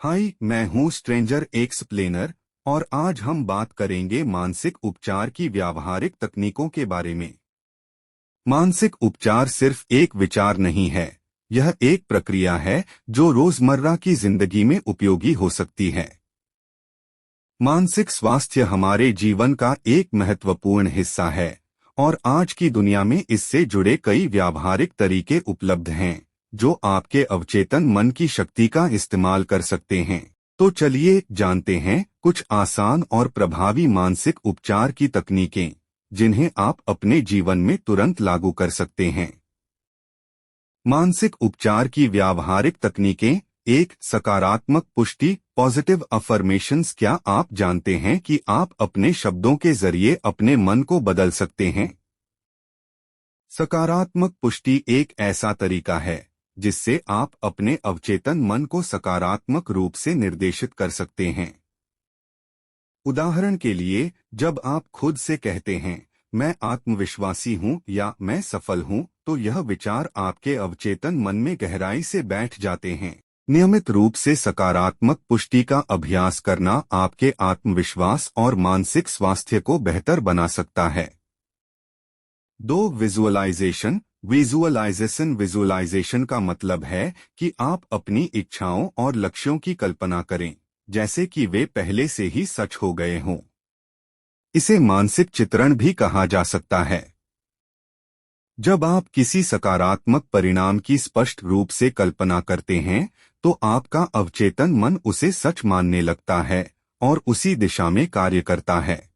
हाय, मैं हूँ stranger explainer और आज हम बात करेंगे मानसिक उपचार की व्यावहारिक तकनीकों के बारे में। मानसिक उपचार सिर्फ एक विचार नहीं है, यह एक प्रक्रिया है जो रोजमर्रा की जिंदगी में उपयोगी हो सकती है। मानसिक स्वास्थ्य हमारे जीवन का एक महत्वपूर्ण हिस्सा है और आज की दुनिया में इससे जुड़े कई व्यावहारिक तरीके उपलब्ध हैं जो आपके अवचेतन मन की शक्ति का इस्तेमाल कर सकते हैं। तो चलिए जानते हैं कुछ आसान और प्रभावी मानसिक उपचार की तकनीकें जिन्हें आप अपने जीवन में तुरंत लागू कर सकते हैं। मानसिक उपचार की व्यावहारिक तकनीकें। एक, सकारात्मक पुष्टि, पॉजिटिव अफर्मेशंस। क्या आप जानते हैं कि आप अपने शब्दों के जरिए अपने मन को बदल सकते हैं? सकारात्मक पुष्टि एक ऐसा तरीका है जिससे आप अपने अवचेतन मन को सकारात्मक रूप से निर्देशित कर सकते हैं। उदाहरण के लिए, जब आप खुद से कहते हैं, मैं आत्मविश्वासी हूँ या मैं सफल हूँ, तो यह विचार आपके अवचेतन मन में गहराई से बैठ जाते हैं। नियमित रूप से सकारात्मक पुष्टि का अभ्यास करना आपके आत्मविश्वास और मानसिक स्वास्थ्य को बेहतर बना सकता है। 2, विजुअलाइजेशन। विजुअलाइजेशन का मतलब है कि आप अपनी इच्छाओं और लक्ष्यों की कल्पना करें जैसे कि वे पहले से ही सच हो गए हों। इसे मानसिक चित्रण भी कहा जा सकता है। जब आप किसी सकारात्मक परिणाम की स्पष्ट रूप से कल्पना करते हैं तो आपका अवचेतन मन उसे सच मानने लगता है और उसी दिशा में कार्य करता है।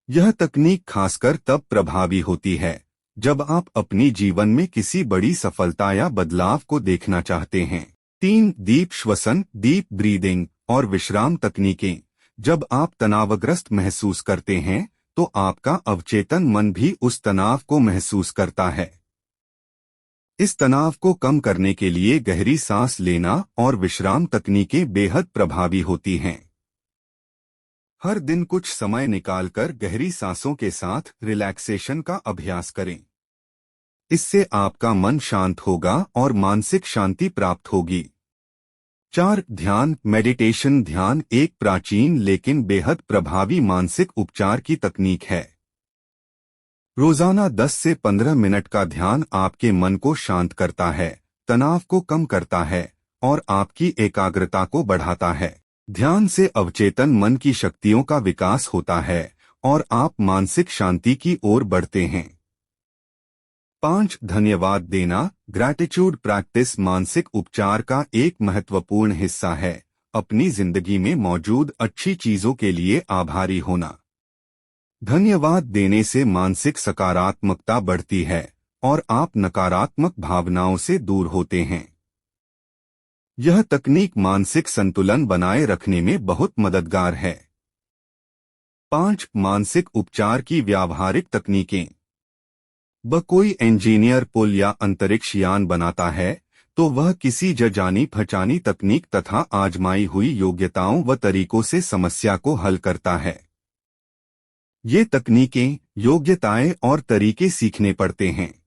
यह तकनीक खासकर तब प्रभावी होती है जब आप अपनी जीवन में किसी बड़ी सफलता या बदलाव को देखना चाहते हैं। 3, डीप श्वसन, डीप ब्रीदिंग और विश्राम तकनीकें। जब आप तनावग्रस्त महसूस करते हैं तो आपका अवचेतन मन भी उस तनाव को महसूस करता है। इस तनाव को कम करने के लिए गहरी सांस लेना और विश्राम तकनीकें बेहद प्रभावी होती हैं। हर दिन कुछ समय निकालकर गहरी सांसों के साथ रिलैक्सेशन का अभ्यास करें। इससे आपका मन शांत होगा और मानसिक शांति प्राप्त होगी। 4, ध्यान, मेडिटेशन। ध्यान एक प्राचीन लेकिन बेहद प्रभावी मानसिक उपचार की तकनीक है। रोजाना 10 से 15 मिनट का ध्यान आपके मन को शांत करता है, तनाव को कम करता है और आपकी एकाग्रता को बढ़ाता है। ध्यान से अवचेतन मन की शक्तियों का विकास होता है और आप मानसिक शांति की ओर बढ़ते हैं। 5, धन्यवाद देना, ग्रैटिट्यूड प्रैक्टिस। मानसिक उपचार का एक महत्वपूर्ण हिस्सा है अपनी जिंदगी में मौजूद अच्छी चीजों के लिए आभारी होना। धन्यवाद देने से मानसिक सकारात्मकता बढ़ती है और आप नकारात्मक भावनाओं से दूर होते हैं। यह तकनीक मानसिक संतुलन बनाए रखने में बहुत मददगार है। 5, मानसिक उपचार की व्यावहारिक तकनीकें। कोई इंजीनियर पुल या अंतरिक्ष यान बनाता है तो वह किसी जानी पहचानी तकनीक तथा आजमाई हुई योग्यताओं व तरीकों से समस्या को हल करता है। ये तकनीकें, योग्यताएं और तरीके सीखने पड़ते हैं।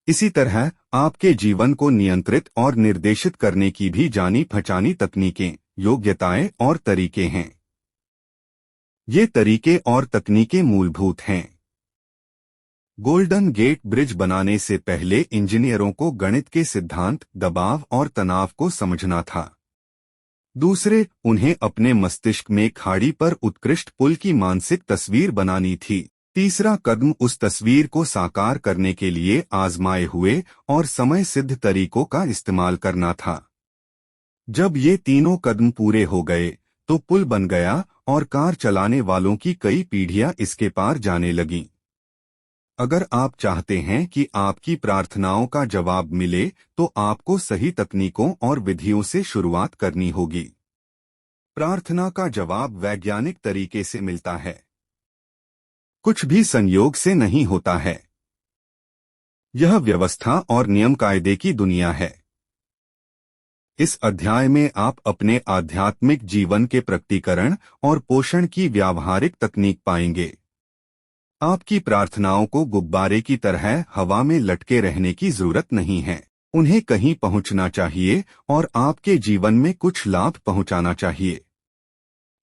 इसी तरह आपके जीवन को नियंत्रित और निर्देशित करने की भी जानी पहचानी तकनीकें, योग्यताएं और तरीके हैं। ये तरीके और तकनीकें मूलभूत हैं। गोल्डन गेट ब्रिज बनाने से पहले इंजीनियरों को गणित के सिद्धांत, दबाव और तनाव को समझना था। दूसरे, उन्हें अपने मस्तिष्क में खाड़ी पर उत्कृष्ट पुल की मानसिक तस्वीर बनानी थी। तीसरा कदम उस तस्वीर को साकार करने के लिए आजमाए हुए और समय सिद्ध तरीकों का इस्तेमाल करना था। जब ये तीनों कदम पूरे हो गए तो पुल बन गया और कार चलाने वालों की कई पीढ़ियां इसके पार जाने लगीं। अगर आप चाहते हैं कि आपकी प्रार्थनाओं का जवाब मिले तो आपको सही तकनीकों और विधियों से शुरुआत करनी होगी। प्रार्थना का जवाब वैज्ञानिक तरीके से मिलता है, कुछ भी संयोग से नहीं होता है। यह व्यवस्था और नियम कायदे की दुनिया है। इस अध्याय में आप अपने आध्यात्मिक जीवन के प्रकटीकरण और पोषण की व्यावहारिक तकनीक पाएंगे। आपकी प्रार्थनाओं को गुब्बारे की तरह हवा में लटके रहने की जरूरत नहीं है। उन्हें कहीं पहुंचना चाहिए और आपके जीवन में कुछ लाभ पहुंचाना चाहिए।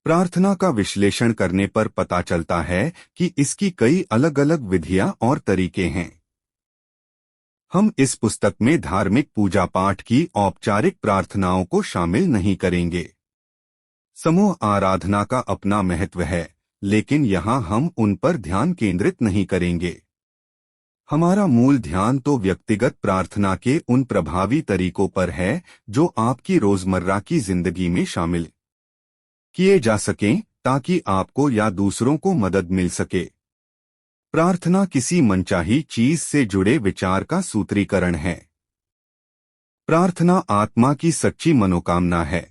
प्रार्थना का विश्लेषण करने पर पता चलता है कि इसकी कई अलग अलग विधियां और तरीके हैं। हम इस पुस्तक में धार्मिक पूजा पाठ की औपचारिक प्रार्थनाओं को शामिल नहीं करेंगे। समूह आराधना का अपना महत्व है, लेकिन यहाँ हम उन पर ध्यान केंद्रित नहीं करेंगे। हमारा मूल ध्यान तो व्यक्तिगत प्रार्थना के उन प्रभावी तरीकों पर है जो आपकी रोजमर्रा की जिंदगी में शामिल किए जा सकें, ताकि आपको या दूसरों को मदद मिल सके। प्रार्थना किसी मनचाही चीज से जुड़े विचार का सूत्रीकरण है। प्रार्थना आत्मा की सच्ची मनोकामना है।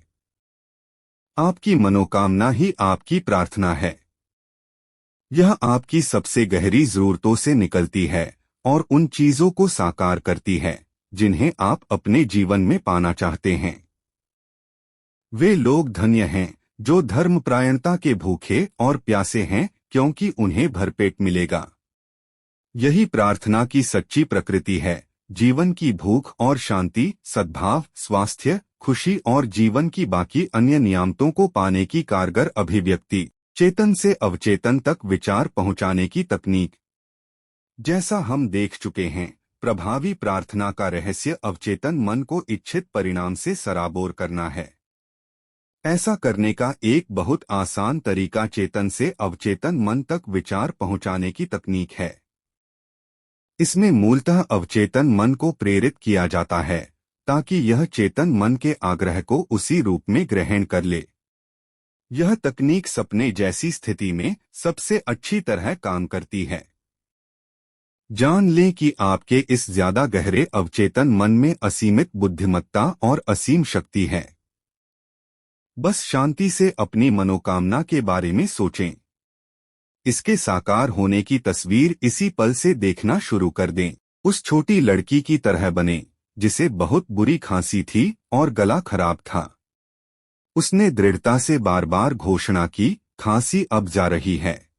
आपकी मनोकामना ही आपकी प्रार्थना है। यह आपकी सबसे गहरी जरूरतों से निकलती है और उन चीजों को साकार करती है जिन्हें आप अपने जीवन में पाना चाहते हैं। वे लोग धन्य हैं जो धर्मपरायणता के भूखे और प्यासे हैं, क्योंकि उन्हें भरपेट मिलेगा। यही प्रार्थना की सच्ची प्रकृति है। जीवन की भूख और शांति, सद्भाव, स्वास्थ्य, खुशी और जीवन की बाकी अन्य नियामतों को पाने की कारगर अभिव्यक्ति, चेतन से अवचेतन तक विचार पहुंचाने की तकनीक। जैसा हम देख चुके हैं, प्रभावी प्रार्थना का रहस्य अवचेतन मन को इच्छित परिणाम से सराबोर करना है। ऐसा करने का एक बहुत आसान तरीका चेतन से अवचेतन मन तक विचार पहुंचाने की तकनीक है। इसमें मूलतः अवचेतन मन को प्रेरित किया जाता है ताकि यह चेतन मन के आग्रह को उसी रूप में ग्रहण कर ले। यह तकनीक सपने जैसी स्थिति में सबसे अच्छी तरह काम करती है। जान लें कि आपके इस ज्यादा गहरे अवचेतन मन में असीमित बुद्धिमत्ता और असीम शक्ति है। बस शांति से अपनी मनोकामना के बारे में सोचें। इसके साकार होने की तस्वीर इसी पल से देखना शुरू कर दें। उस छोटी लड़की की तरह बने जिसे बहुत बुरी खांसी थी और गला खराब था। उसने दृढ़ता से बार बार घोषणा की, खांसी अब जा रही है।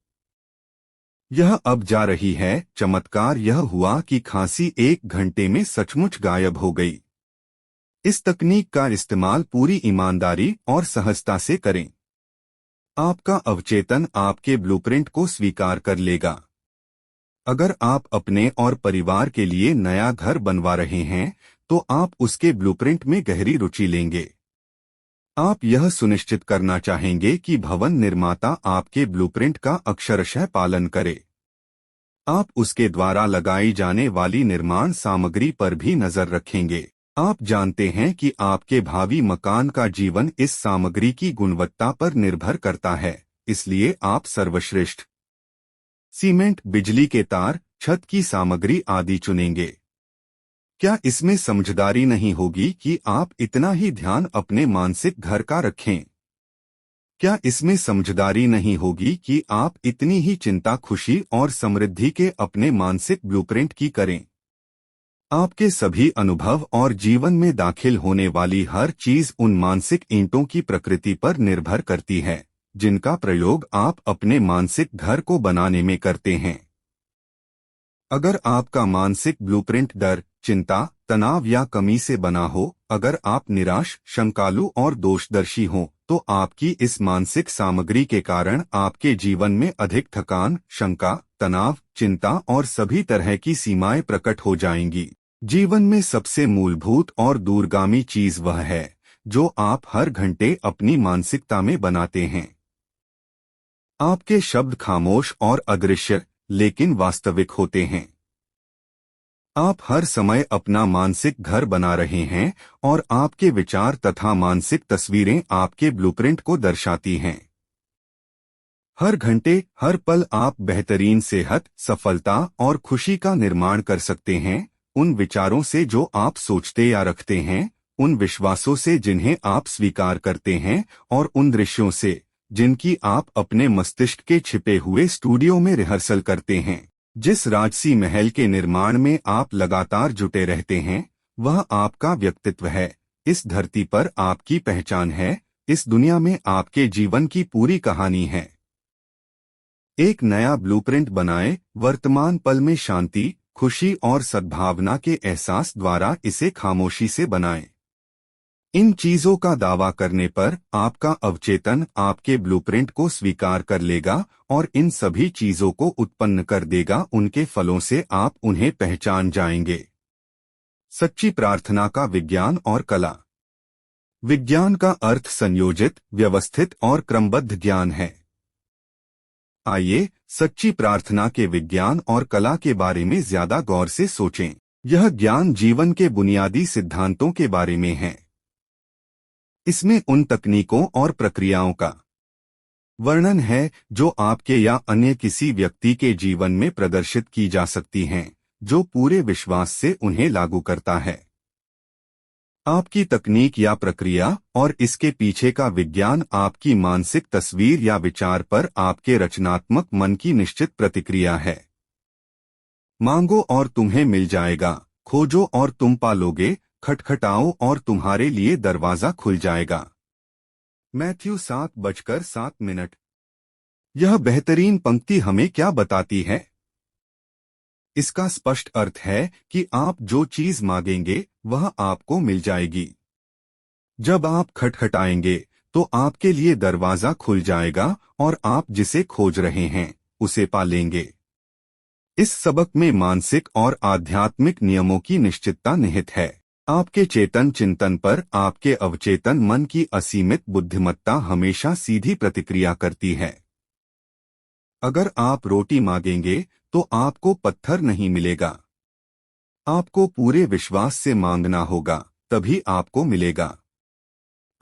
यह अब जा रही है। चमत्कार यह हुआ कि खांसी 1 घंटे में सचमुच गायब हो गई। इस तकनीक का इस्तेमाल पूरी ईमानदारी और सहजता से करें। आपका अवचेतन आपके ब्लूप्रिंट को स्वीकार कर लेगा। अगर आप अपने और परिवार के लिए नया घर बनवा रहे हैं, तो आप उसके ब्लूप्रिंट में गहरी रुचि लेंगे। आप यह सुनिश्चित करना चाहेंगे कि भवन निर्माता आपके ब्लूप्रिंट का अक्षरशः पालन करे। आप उसके द्वारा लगाई जाने वाली निर्माण सामग्री पर भी नजर रखेंगे। आप जानते हैं कि आपके भावी मकान का जीवन इस सामग्री की गुणवत्ता पर निर्भर करता है, इसलिए आप सर्वश्रेष्ठ सीमेंट, बिजली के तार, छत की सामग्री आदि चुनेंगे। क्या इसमें समझदारी नहीं होगी कि आप इतना ही ध्यान अपने मानसिक घर का रखें? क्या इसमें समझदारी नहीं होगी कि आप इतनी ही चिंता, खुशी और समृद्धि के अपने मानसिक ब्लूप्रिंट की करें? आपके सभी अनुभव और जीवन में दाखिल होने वाली हर चीज उन मानसिक ईंटों की प्रकृति पर निर्भर करती है जिनका प्रयोग आप अपने मानसिक घर को बनाने में करते हैं। अगर आपका मानसिक ब्लूप्रिंट डर, चिंता, तनाव या कमी से बना हो, अगर आप निराश, शंकालु और दोषदर्शी हों, तो आपकी इस मानसिक सामग्री के कारण आपके जीवन में अधिक थकान, शंका, तनाव, चिंता और सभी तरह की सीमाएं प्रकट हो जाएंगी। जीवन में सबसे मूलभूत और दूरगामी चीज वह है जो आप हर घंटे अपनी मानसिकता में बनाते हैं। आपके शब्द खामोश और अदृश्य लेकिन वास्तविक होते हैं। आप हर समय अपना मानसिक घर बना रहे हैं और आपके विचार तथा मानसिक तस्वीरें आपके ब्लूप्रिंट को दर्शाती हैं। हर घंटे, हर पल आप बेहतरीन सेहत, सफलता और खुशी का निर्माण कर सकते हैं, उन विचारों से जो आप सोचते या रखते हैं, उन विश्वासों से जिन्हें आप स्वीकार करते हैं और उन दृश्यों से जिनकी आप अपने मस्तिष्क के छिपे हुए स्टूडियो में रिहर्सल करते हैं। जिस राजसी महल के निर्माण में आप लगातार जुटे रहते हैं, वह आपका व्यक्तित्व है। इस धरती पर आपकी पहचान है, इस दुनिया में आपके जीवन की पूरी कहानी है। एक नया ब्लूप्रिंट बनाएं। वर्तमान पल में शांति, खुशी और सद्भावना के एहसास द्वारा इसे खामोशी से बनाएं। इन चीजों का दावा करने पर आपका अवचेतन आपके ब्लूप्रिंट को स्वीकार कर लेगा और इन सभी चीजों को उत्पन्न कर देगा। उनके फलों से आप उन्हें पहचान जाएंगे। सच्ची प्रार्थना का विज्ञान और कला। विज्ञान का अर्थ संयोजित, व्यवस्थित और क्रमबद्ध ज्ञान है। आइए सच्ची प्रार्थना के विज्ञान और कला के बारे में ज्यादा गौर से सोचें। यह ज्ञान जीवन के बुनियादी सिद्धांतों के बारे में है। इसमें उन तकनीकों और प्रक्रियाओं का वर्णन है जो आपके या अन्य किसी व्यक्ति के जीवन में प्रदर्शित की जा सकती हैं, जो पूरे विश्वास से उन्हें लागू करता है। आपकी तकनीक या प्रक्रिया और इसके पीछे का विज्ञान आपकी मानसिक तस्वीर या विचार पर आपके रचनात्मक मन की निश्चित प्रतिक्रिया है। मांगो और तुम्हें मिल जाएगा, खोजो और तुम पालोगे, खटखटाओ और तुम्हारे लिए दरवाजा खुल जाएगा। मैथ्यू 7:07। यह बेहतरीन पंक्ति हमें क्या बताती है? इसका स्पष्ट अर्थ है कि आप जो चीज मांगेंगे वह आपको मिल जाएगी। जब आप खटखटाएंगे तो आपके लिए दरवाजा खुल जाएगा और आप जिसे खोज रहे हैं उसे पा लेंगे। इस सबक में मानसिक और आध्यात्मिक नियमों की निश्चितता निहित है। आपके चेतन चिंतन पर आपके अवचेतन मन की असीमित बुद्धिमत्ता हमेशा सीधी प्रतिक्रिया करती है। अगर आप रोटी मांगेंगे तो आपको पत्थर नहीं मिलेगा। आपको पूरे विश्वास से मांगना होगा, तभी आपको मिलेगा।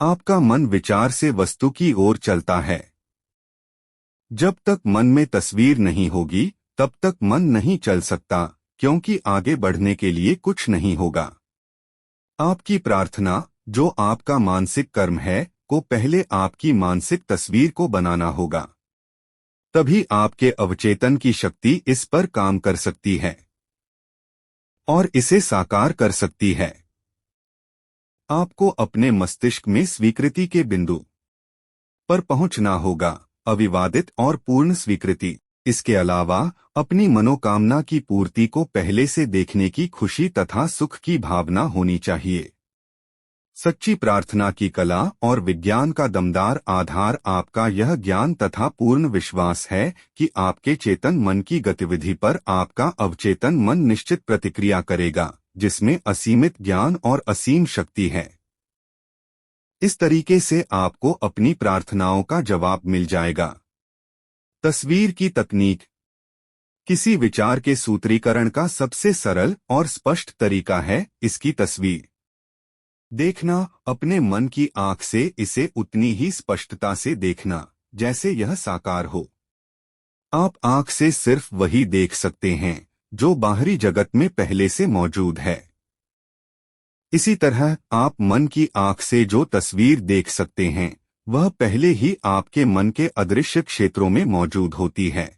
आपका मन विचार से वस्तु की ओर चलता है। जब तक मन में तस्वीर नहीं होगी तब तक मन नहीं चल सकता, क्योंकि आगे बढ़ने के लिए कुछ नहीं होगा। आपकी प्रार्थना, जो आपका मानसिक कर्म है, को पहले आपकी मानसिक तस्वीर को बनाना होगा। तभी आपके अवचेतन की शक्ति इस पर काम कर सकती है और इसे साकार कर सकती है। आपको अपने मस्तिष्क में स्वीकृति के बिंदु पर पहुंचना होगा, अविवादित और पूर्ण स्वीकृति। इसके अलावा अपनी मनोकामना की पूर्ति को पहले से देखने की खुशी तथा सुख की भावना होनी चाहिए। सच्ची प्रार्थना की कला और विज्ञान का दमदार आधार आपका यह ज्ञान तथा पूर्ण विश्वास है कि आपके चेतन मन की गतिविधि पर आपका अवचेतन मन निश्चित प्रतिक्रिया करेगा, जिसमें असीमित ज्ञान और असीम शक्ति है। इस तरीके से आपको अपनी प्रार्थनाओं का जवाब मिल जाएगा। तस्वीर की तकनीक। किसी विचार के सूत्रीकरण का सबसे सरल और स्पष्ट तरीका है इसकी तस्वीर देखना। अपने मन की आंख से इसे उतनी ही स्पष्टता से देखना जैसे यह साकार हो। आप आंख से सिर्फ वही देख सकते हैं जो बाहरी जगत में पहले से मौजूद है। इसी तरह आप मन की आंख से जो तस्वीर देख सकते हैं वह पहले ही आपके मन के अदृश्य क्षेत्रों में मौजूद होती है।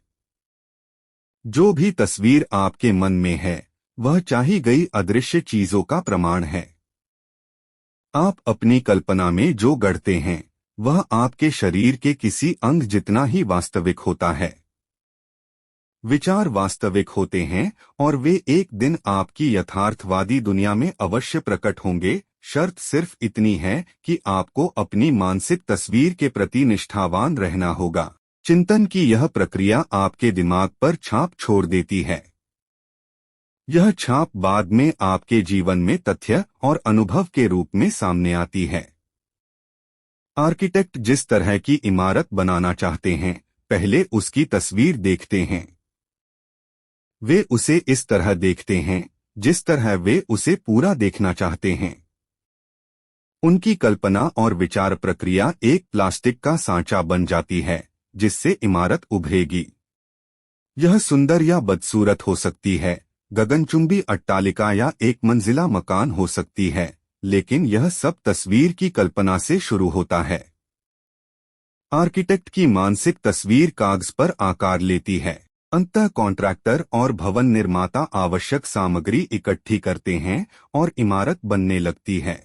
जो भी तस्वीर आपके मन में है वह चाही गई अदृश्य चीजों का प्रमाण है। आप अपनी कल्पना में जो गढ़ते हैं वह आपके शरीर के किसी अंग जितना ही वास्तविक होता है। विचार वास्तविक होते हैं और वे एक दिन आपकी यथार्थवादी दुनिया में अवश्य प्रकट होंगे। शर्त सिर्फ इतनी है कि आपको अपनी मानसिक तस्वीर के प्रति निष्ठावान रहना होगा। चिंतन की यह प्रक्रिया आपके दिमाग पर छाप छोड़ देती है। यह छाप बाद में आपके जीवन में तथ्य और अनुभव के रूप में सामने आती है। आर्किटेक्ट जिस तरह की इमारत बनाना चाहते हैं, पहले उसकी तस्वीर देखते हैं। वे उसे इस तरह देखते हैं जिस तरह वे उसे पूरा देखना चाहते हैं। उनकी कल्पना और विचार प्रक्रिया एक प्लास्टिक का सांचा बन जाती है जिससे इमारत उभरेगी। यह सुंदर या बदसूरत हो सकती है, गगनचुंबी अट्टालिका या एक मंजिला मकान हो सकती है, लेकिन यह सब तस्वीर की कल्पना से शुरू होता है। आर्किटेक्ट की मानसिक तस्वीर कागज पर आकार लेती है। अंततः कॉन्ट्रैक्टर और भवन निर्माता आवश्यक सामग्री इकट्ठी करते हैं और इमारत बनने लगती है।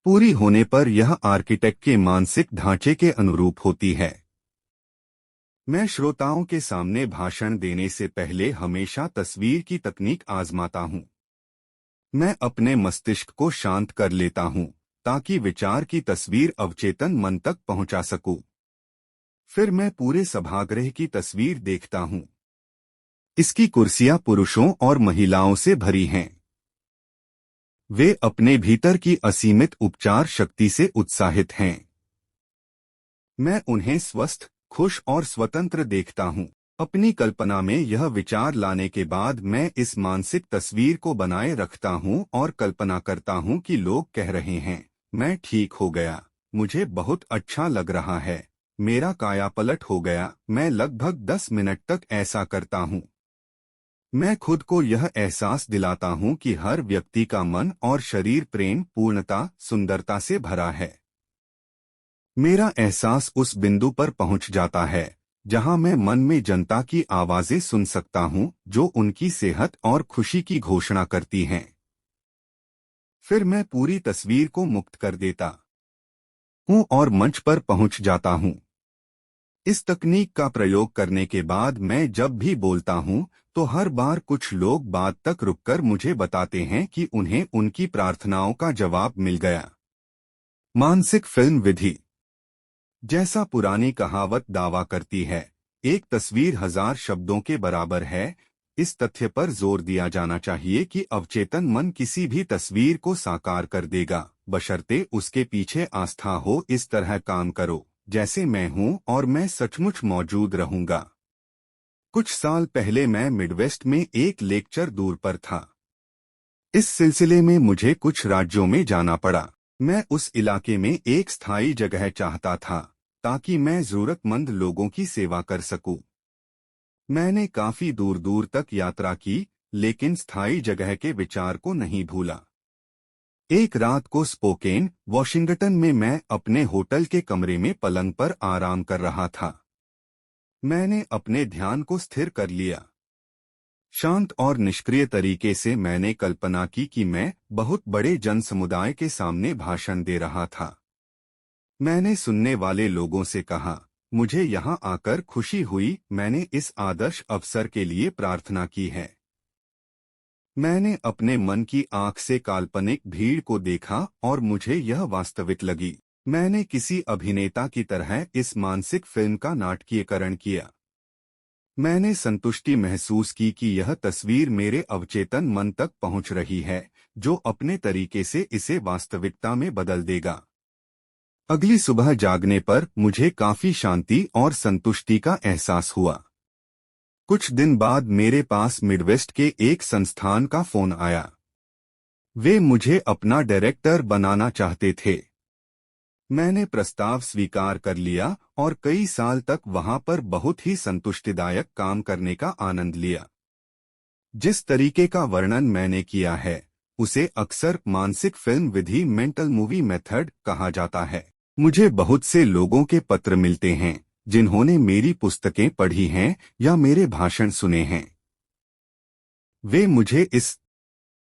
पूरी होने पर यह आर्किटेक्ट के मानसिक ढांचे के अनुरूप होती है। मैं श्रोताओं के सामने भाषण देने से पहले हमेशा तस्वीर की तकनीक आजमाता हूँ। मैं अपने मस्तिष्क को शांत कर लेता हूँ ताकि विचार की तस्वीर अवचेतन मन तक पहुँचा सकूं। फिर मैं पूरे सभागृह की तस्वीर देखता हूँ। इसकी कुर्सियां पुरुषों और महिलाओं से भरी हैं। वे अपने भीतर की असीमित उपचार शक्ति से उत्साहित हैं। मैं उन्हें स्वस्थ, खुश और स्वतंत्र देखता हूँ। अपनी कल्पना में यह विचार लाने के बाद मैं इस मानसिक तस्वीर को बनाए रखता हूँ और कल्पना करता हूँ कि लोग कह रहे हैं, मैं ठीक हो गया, मुझे बहुत अच्छा लग रहा है, मेरा कायापलट हो गया। मैं लगभग 10 मिनट तक ऐसा करता हूँ। मैं खुद को यह एहसास दिलाता हूँ कि हर व्यक्ति का मन और शरीर प्रेम, पूर्णता, सुंदरता से भरा है। मेरा एहसास उस बिंदु पर पहुंच जाता है जहां मैं मन में जनता की आवाजें सुन सकता हूं जो उनकी सेहत और खुशी की घोषणा करती हैं। फिर मैं पूरी तस्वीर को मुक्त कर देता हूं और मंच पर पहुंच जाता हूं। इस तकनीक का प्रयोग करने के बाद मैं जब भी बोलता हूं तो हर बार कुछ लोग बाद तक रुककर मुझे बताते हैं कि उन्हें उनकी प्रार्थनाओं का जवाब मिल गया। मानसिक फिल्म विधि। जैसा पुरानी कहावत दावा करती है, एक तस्वीर 1000 शब्दों के बराबर है, इस तथ्य पर जोर दिया जाना चाहिए कि अवचेतन मन किसी भी तस्वीर को साकार कर देगा, बशर्ते उसके पीछे आस्था हो। इस तरह काम करो जैसे मैं हूं और मैं सचमुच मौजूद रहूंगा। कुछ साल पहले मैं मिडवेस्ट में एक लेक्चर दूर पर था। इस सिलसिले में मुझे कुछ राज्यों में जाना पड़ा। मैं उस इलाके में एक स्थायी जगह चाहता था ताकि मैं जरूरतमंद लोगों की सेवा कर सकूं। मैंने काफी दूर दूर तक यात्रा की, लेकिन स्थायी जगह के विचार को नहीं भूला। एक रात को स्पोकेन, वॉशिंगटन में मैं अपने होटल के कमरे में पलंग पर आराम कर रहा था। मैंने अपने ध्यान को स्थिर कर लिया। शांत और निष्क्रिय तरीके से मैंने कल्पना की कि मैं बहुत बड़े जन समुदाय के सामने भाषण दे रहा था। मैंने सुनने वाले लोगों से कहा, मुझे यहाँ आकर खुशी हुई, मैंने इस आदर्श अवसर के लिए प्रार्थना की है। मैंने अपने मन की आंख से काल्पनिक भीड़ को देखा और मुझे यह वास्तविक लगी। मैंने किसी अभिनेता की तरह इस मानसिक फिल्म का नाटकीयकरण किया। मैंने संतुष्टि महसूस की कि यह तस्वीर मेरे अवचेतन मन तक पहुंच रही है, जो अपने तरीके से इसे वास्तविकता में बदल देगा। अगली सुबह जागने पर मुझे काफी शांति और संतुष्टि का एहसास हुआ। कुछ दिन बाद मेरे पास मिडवेस्ट के एक संस्थान का फोन आया। वे मुझे अपना डायरेक्टर बनाना चाहते थे। मैंने प्रस्ताव स्वीकार कर लिया और कई साल तक वहां पर बहुत ही संतुष्टिदायक काम करने का आनंद लिया। जिस तरीके का वर्णन मैंने किया है, उसे अक्सर मानसिक फिल्म विधि, मेंटल मूवी मेथड कहा जाता है। मुझे बहुत से लोगों के पत्र मिलते हैं जिन्होंने मेरी पुस्तकें पढ़ी हैं या मेरे भाषण सुने हैं। वे मुझे इस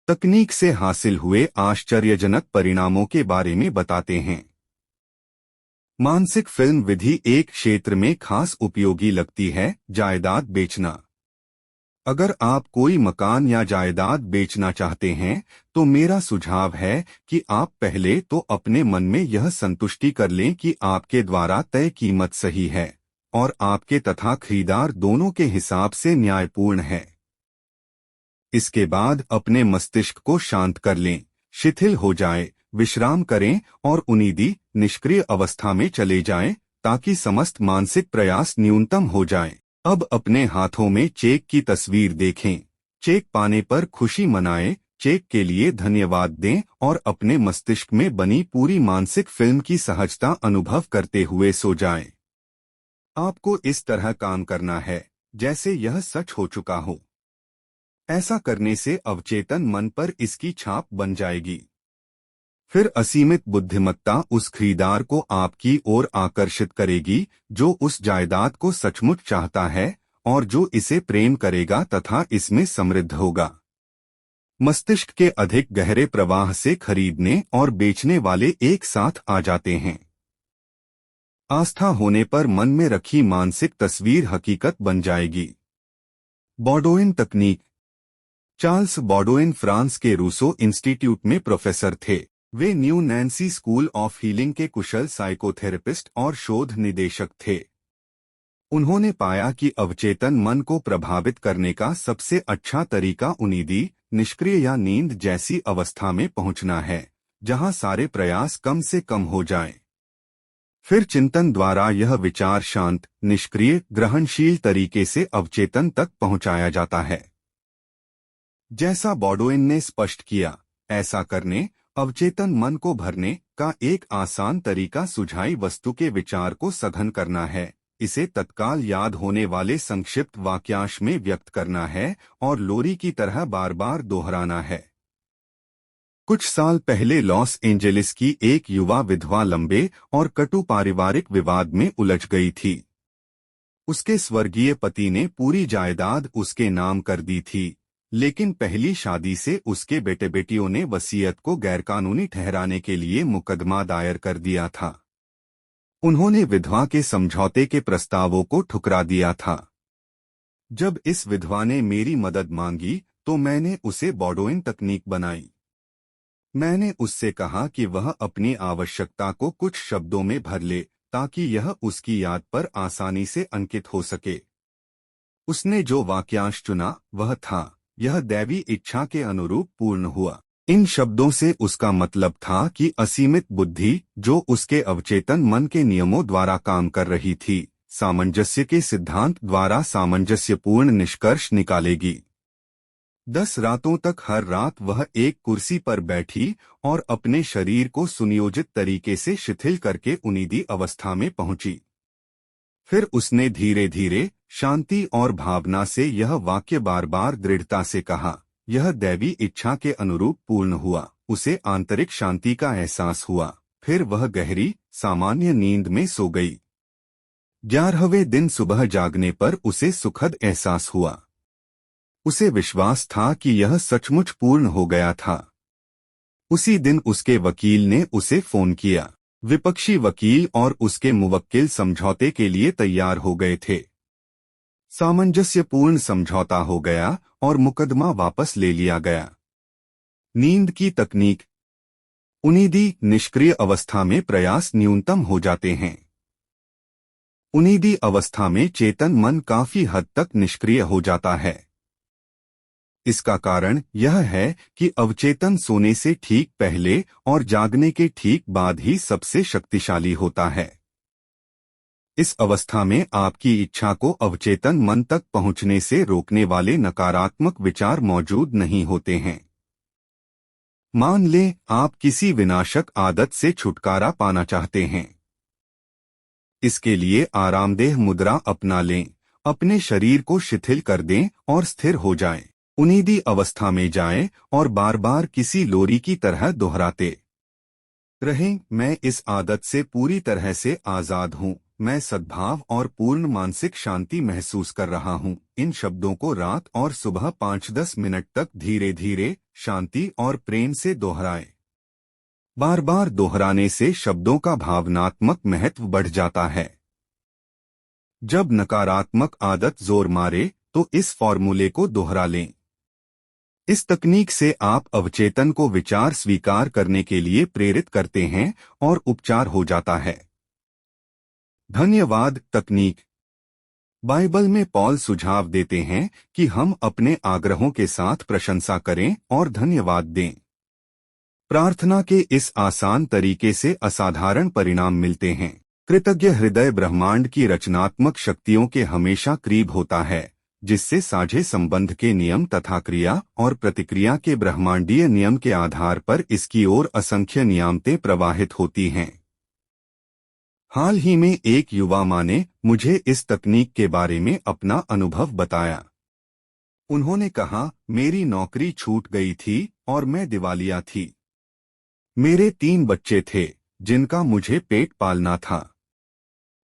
तकनीक से हासिल हुए आश्चर्यजनक परिणामों के बारे में बताते हैं। मानसिक फिल्म विधि एक क्षेत्र में खास उपयोगी लगती है, जायदाद बेचना। अगर आप कोई मकान या जायदाद बेचना चाहते हैं तो मेरा सुझाव है कि आप पहले तो अपने मन में यह संतुष्टि कर लें कि आपके द्वारा तय कीमत सही है और आपके तथा खरीदार दोनों के हिसाब से न्यायपूर्ण है। इसके बाद अपने मस्तिष्क को शांत कर लें, शिथिल हो जाए, विश्राम करें और उन्नीदी, निष्क्रिय अवस्था में चले जाएं ताकि समस्त मानसिक प्रयास न्यूनतम हो जाएं। अब अपने हाथों में चेक की तस्वीर देखें। चेक पाने पर खुशी मनाएं, चेक के लिए धन्यवाद दें और अपने मस्तिष्क में बनी पूरी मानसिक फिल्म की सहजता अनुभव करते हुए सो जाएं। आपको इस तरह काम करना है जैसे यह सच हो चुका हो। ऐसा करने से अवचेतन मन पर इसकी छाप बन जाएगी। फिर असीमित बुद्धिमत्ता उस खरीदार को आपकी ओर आकर्षित करेगी जो उस जायदाद को सचमुच चाहता है और जो इसे प्रेम करेगा तथा इसमें समृद्ध होगा। मस्तिष्क के अधिक गहरे प्रवाह से खरीदने और बेचने वाले एक साथ आ जाते हैं। आस्था होने पर मन में रखी मानसिक तस्वीर हकीकत बन जाएगी। बॉडोइन तकनीक। चार्ल्स बॉडोइन फ्रांस के रूसो इंस्टीट्यूट में प्रोफेसर थे। वे new Nancy school of healing के कुशल साइकोथेरेपिस्ट और शोध निदेशक थे। उन्होंने पाया कि अवचेतन मन को प्रभावित करने का सबसे अच्छा तरीका उन्नीदी, निष्क्रिय या नींद जैसी अवस्था में पहुंचना है, जहां सारे प्रयास कम से कम हो जाएं। फिर चिंतन द्वारा यह विचार शांत, निष्क्रिय, ग्रहणशील तरीके से अवचेतन तक पहुंचाया जाता है। जैसा बॉडोइन ने स्पष्ट किया, ऐसा करने, अवचेतन मन को भरने का एक आसान तरीका सुझाई वस्तु के विचार को सघन करना है, इसे तत्काल याद होने वाले संक्षिप्त वाक्यांश में व्यक्त करना है और लोरी की तरह बार बार दोहराना है। कुछ साल पहले लॉस एंजेलिस की एक युवा विधवा लंबे और कटु पारिवारिक विवाद में उलझ गई थी। उसके स्वर्गीय पति ने पूरी जायदाद उसके नाम कर दी थी, लेकिन पहली शादी से उसके बेटे बेटियों ने वसीयत को गैरकानूनी ठहराने के लिए मुकदमा दायर कर दिया था। उन्होंने विधवा के समझौते के प्रस्तावों को ठुकरा दिया था। जब इस विधवा ने मेरी मदद मांगी तो मैंने उसे बॉडोइन तकनीक बनाई। मैंने उससे कहा कि वह अपनी आवश्यकता को कुछ शब्दों में भर ले ताकि यह उसकी याद पर आसानी से अंकित हो सके। उसने जो वाक्यांश चुना वह था, यह दैवी इच्छा के अनुरूप पूर्ण हुआ। इन शब्दों से उसका मतलब था कि असीमित बुद्धि, जो उसके अवचेतन मन के नियमों द्वारा काम कर रही थी, सामंजस्य के सिद्धांत द्वारा सामंजस्यपूर्ण निष्कर्ष निकालेगी। 10 रातों तक हर रात वह एक कुर्सी पर बैठी और अपने शरीर को सुनियोजित तरीके से शिथिल करके उन्नीदी अवस्था में पहुंची। फिर उसने धीरे धीरे, शांति और भावना से यह वाक्य बार बार दृढ़ता से कहा, यह दैवी इच्छा के अनुरूप पूर्ण हुआ। उसे आंतरिक शांति का एहसास हुआ। फिर वह गहरी, सामान्य नींद में सो गई। 11वें दिन सुबह जागने पर उसे सुखद एहसास हुआ। उसे विश्वास था कि यह सचमुच पूर्ण हो गया था। उसी दिन उसके वकील ने उसे फोन किया। विपक्षी वकील और उसके मुवक्किल समझौते के लिए तैयार हो गए थे। सामंजस्यपूर्ण समझौता हो गया और मुकदमा वापस ले लिया गया। नींद की तकनीक। उन्नीदी, निष्क्रिय अवस्था में प्रयास न्यूनतम हो जाते हैं। उन्नीदी अवस्था में चेतन मन काफी हद तक निष्क्रिय हो जाता है। इसका कारण यह है कि अवचेतन सोने से ठीक पहले और जागने के ठीक बाद ही सबसे शक्तिशाली होता है। इस अवस्था में आपकी इच्छा को अवचेतन मन तक पहुंचने से रोकने वाले नकारात्मक विचार मौजूद नहीं होते हैं। मान लें आप किसी विनाशक आदत से छुटकारा पाना चाहते हैं। इसके लिए आरामदेह मुद्रा अपना लें, अपने शरीर को शिथिल कर दें और स्थिर हो जाएं। उन्नीदी अवस्था में जाएं और बार बार किसी लोरी की तरह दोहराते रहें, मैं इस आदत से पूरी तरह से आजाद हूं, मैं सद्भाव और पूर्ण मानसिक शांति महसूस कर रहा हूं। इन शब्दों को रात और सुबह 5-10 मिनट तक धीरे धीरे, शांति और प्रेम से दोहराएं। बार बार दोहराने से शब्दों का भावनात्मक महत्व बढ़ जाता है। जब नकारात्मक आदत जोर मारे तो इस फॉर्मूले को दोहरा लें। इस तकनीक से आप अवचेतन को विचार स्वीकार करने के लिए प्रेरित करते हैं और उपचार हो जाता है। धन्यवाद तकनीक। बाइबल में पौल सुझाव देते हैं कि हम अपने आग्रहों के साथ प्रशंसा करें और धन्यवाद दें। प्रार्थना के इस आसान तरीके से असाधारण परिणाम मिलते हैं। कृतज्ञ हृदय ब्रह्मांड की रचनात्मक शक्तियों के हमेशा करीब होता है, जिससे साझे संबंध के नियम तथा क्रिया और प्रतिक्रिया के ब्रह्मांडीय नियम के आधार पर इसकी ओर असंख्य नियामतें प्रवाहित होती हैं। हाल ही में एक युवा माँ ने मुझे इस तकनीक के बारे में अपना अनुभव बताया। उन्होंने कहा, मेरी नौकरी छूट गई थी और मैं दिवालिया थी। मेरे 3 बच्चे थे जिनका मुझे पेट पालना था।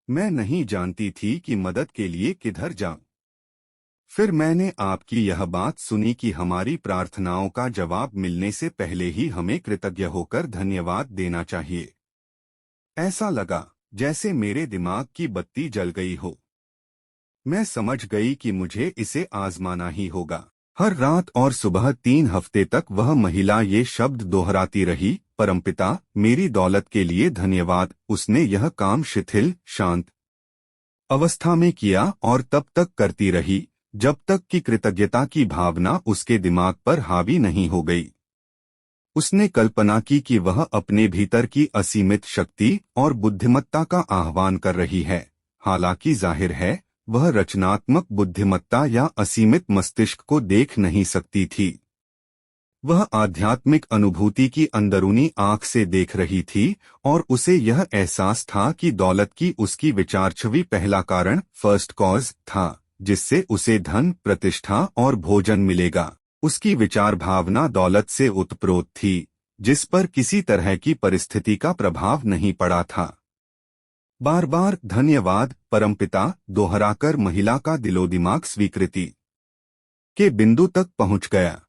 मैं नहीं जानती थी कि मदद के लिए किधर जाऊं। फिर मैंने आपकी यह बात सुनी कि हमारी प्रार्थनाओं का जवाब मिलने से पहले ही हमें कृतज्ञ होकर धन्यवाद देना चाहिए। ऐसा लगा जैसे मेरे दिमाग की बत्ती जल गई हो। मैं समझ गई कि मुझे इसे आजमाना ही होगा। हर रात और सुबह 3 हफ्ते तक वह महिला ये शब्द दोहराती रही, परमपिता, मेरी दौलत के लिए धन्यवाद। उसने यह काम शिथिल, शांत अवस्था में किया और तब तक करती रही जब तक कि कृतज्ञता की भावना उसके दिमाग पर हावी नहीं हो गई। उसने कल्पना की कि वह अपने भीतर की असीमित शक्ति और बुद्धिमत्ता का आह्वान कर रही है। हालांकि जाहिर है वह रचनात्मक बुद्धिमत्ता या असीमित मस्तिष्क को देख नहीं सकती थी। वह आध्यात्मिक अनुभूति की अंदरूनी आंख से देख रही थी और उसे यह एहसास था कि दौलत की उसकी विचार छवि पहला कारण, फर्स्ट कॉज था, जिससे उसे धन, प्रतिष्ठा और भोजन मिलेगा। उसकी विचार भावना दौलत से उत्प्रोत थी, जिस पर किसी तरह की परिस्थिति का प्रभाव नहीं पड़ा था। बार बार धन्यवाद परमपिता दोहराकर महिला का दिलोदिमाग स्वीकृति के बिंदु तक पहुंच गया।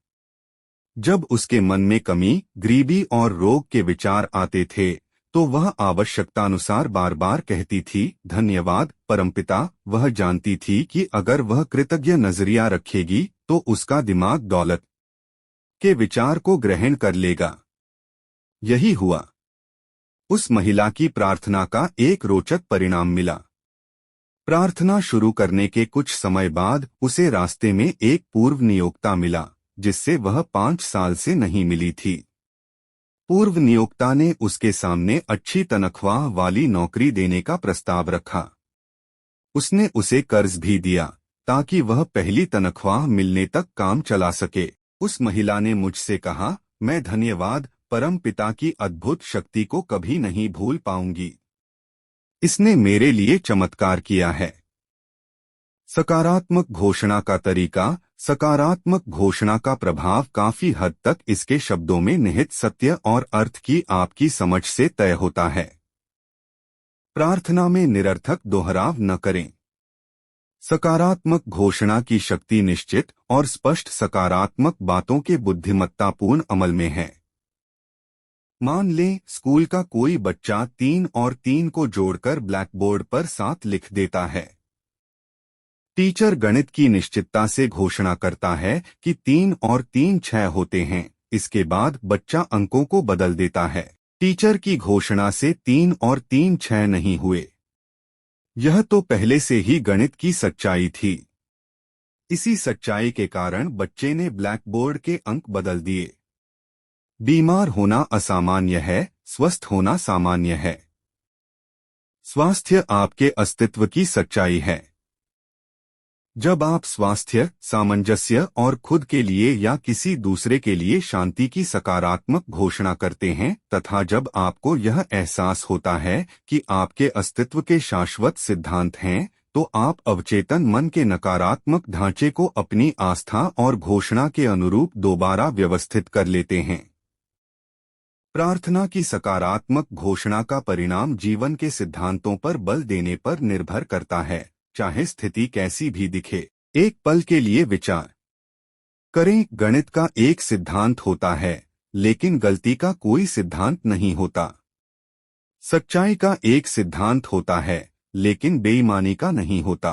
जब उसके मन में कमी, गरीबी और रोग के विचार आते थे तो वह आवश्यकतानुसार बार बार कहती थी, धन्यवाद परमपिता। वह जानती थी कि अगर वह कृतज्ञ नजरिया रखेगी तो उसका दिमाग दौलत के विचार को ग्रहण कर लेगा। यही हुआ। उस महिला की प्रार्थना का एक रोचक परिणाम मिला। प्रार्थना शुरू करने के कुछ समय बाद उसे रास्ते में एक पूर्व नियोक्ता मिला, जिससे वह 5 साल से नहीं मिली थी। पूर्व नियोक्ता ने उसके सामने अच्छी तनख्वाह वाली नौकरी देने का प्रस्ताव रखा। उसने उसे कर्ज भी दिया ताकि वह पहली तनख्वाह मिलने तक काम चला सके। उस महिला ने मुझसे कहा, मैं धन्यवाद परम पिता की अद्भुत शक्ति को कभी नहीं भूल पाऊंगी। इसने मेरे लिए चमत्कार किया है। सकारात्मक घोषणा का तरीका। सकारात्मक घोषणा का प्रभाव काफी हद तक इसके शब्दों में निहित सत्य और अर्थ की आपकी समझ से तय होता है। प्रार्थना में निरर्थक दोहराव न करें। सकारात्मक घोषणा की शक्ति निश्चित और स्पष्ट सकारात्मक बातों के बुद्धिमत्तापूर्ण अमल में है। मान लें स्कूल का कोई बच्चा 3 और 3 को जोड़कर ब्लैकबोर्ड पर 7 लिख देता है। टीचर गणित की निश्चितता से घोषणा करता है कि 3 और 3 6 होते हैं। इसके बाद बच्चा अंकों को बदल देता है। टीचर की घोषणा से 3 और 3 6 नहीं हुए। यह तो पहले से ही गणित की सच्चाई थी। इसी सच्चाई के कारण बच्चे ने ब्लैकबोर्ड के अंक बदल दिए। बीमार होना असामान्य है, स्वस्थ होना सामान्य है। स्वास्थ्य आपके अस्तित्व की सच्चाई है। जब आप स्वास्थ्य, सामंजस्य और खुद के लिए या किसी दूसरे के लिए शांति की सकारात्मक घोषणा करते हैं तथा जब आपको यह एहसास होता है कि आपके अस्तित्व के शाश्वत सिद्धांत हैं, तो आप अवचेतन मन के नकारात्मक ढांचे को अपनी आस्था और घोषणा के अनुरूप दोबारा व्यवस्थित कर लेते हैं। प्रार्थना की सकारात्मक घोषणा का परिणाम जीवन के सिद्धांतों पर बल देने पर निर्भर करता है, चाहे स्थिति कैसी भी दिखे। एक पल के लिए विचार करें, गणित का एक सिद्धांत होता है, लेकिन गलती का कोई सिद्धांत नहीं होता। सच्चाई का एक सिद्धांत होता है, लेकिन बेईमानी का नहीं होता।